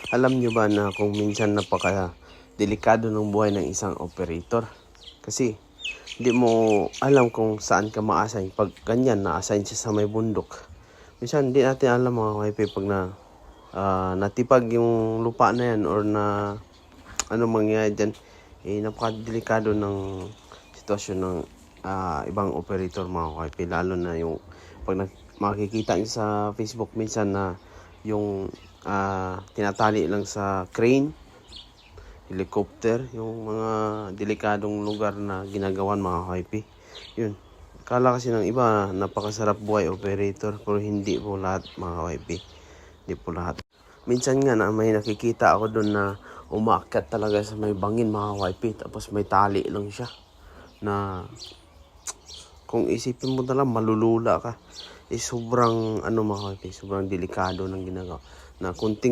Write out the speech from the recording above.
Alam nyo ba na kung minsan napaka-delikado ng buhay ng isang operator? Kasi hindi mo alam kung saan ka ma-assign. Pag ganyan, na-assign siya sa may bundok. Minsan hindi natin alam mga wifi pag natipag yung lupa na yan or na ano mangyayari dyan. Napaka-delikado ng sitwasyon ng ibang operator mga wifi. Lalo na yung pag makikita nyo sa Facebook minsan na yung tinatali lang sa crane, helicopter, yung mga delikadong lugar na ginagawan mga wifi. Yun. Kala kasi ng iba napakasarap buhay operator, pero hindi po lahat mga wifi. Hindi po lahat. Minsan nga na may nakikita ako doon na umaakyat talaga sa may bangin mga wifi, tapos may tali lang siya na kung isipin mo na lang malulula ka. Sobrang mga wifi, sobrang delikado ng ginagawa na kunting